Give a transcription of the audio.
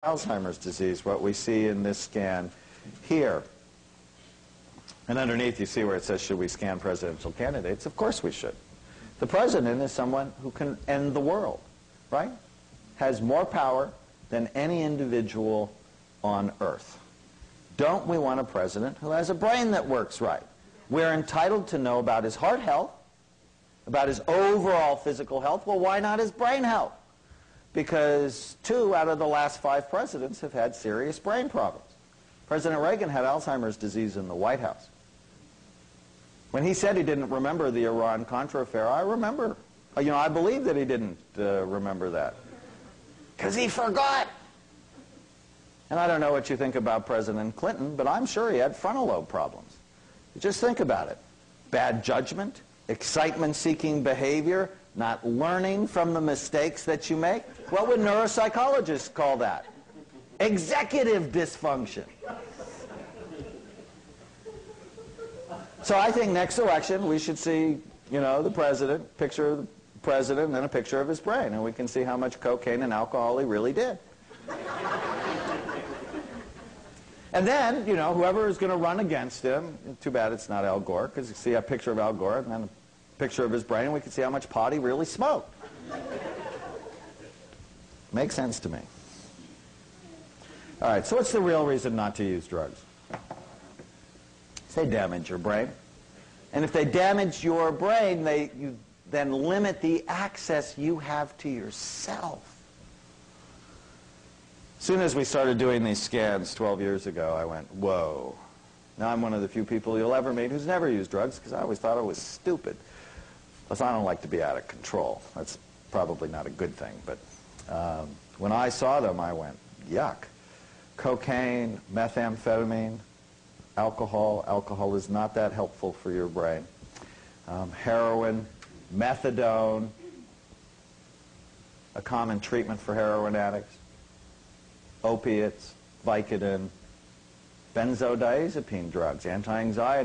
Alzheimer's disease, what we see in this scan here. And underneath you see where it says, should we scan presidential candidates? Of course we should. The president is someone who can end the world, right? Has more power than any individual on earth. Don't we want a president who has a brain that works right? We're entitled to know about his heart health, about his overall physical health. Well, why not his brain health? Because 2 out of the last 5 presidents have had serious brain problems. President Reagan had Alzheimer's disease in the White House. When he said he didn't remember the Iran-Contra affair, I remember. I believe that he didn't remember that. Because he forgot. And I don't know what you think about President Clinton, but I'm sure he had frontal lobe problems. Just think about it. Bad judgment, excitement-seeking behavior, not learning from the mistakes that you make. What would neuropsychologists call that? Executive dysfunction. So I think next election we should see, the president, picture of the president, and then a picture of his brain, and we can see how much cocaine and alcohol he really did. And then, whoever is going to run against him, too bad it's not Al Gore, because you see a picture of Al Gore and then a picture of his brain, and we can see how much pot he really smoked. Makes sense to me. All right, so what's the real reason not to use drugs? They damage your brain. And if they damage your brain, you then limit the access you have to yourself. As soon as we started doing these scans 12 years ago, I went, whoa. Now I'm one of the few people you'll ever meet who's never used drugs, because I always thought it was stupid. Plus, I don't like to be out of control. That's probably not a good thing. But when I saw them, I went, yuck. Cocaine, methamphetamine, alcohol. Alcohol is not that helpful for your brain. Heroin, methadone, a common treatment for heroin addicts. Opiates, Vicodin, benzodiazepine drugs, anti-anxiety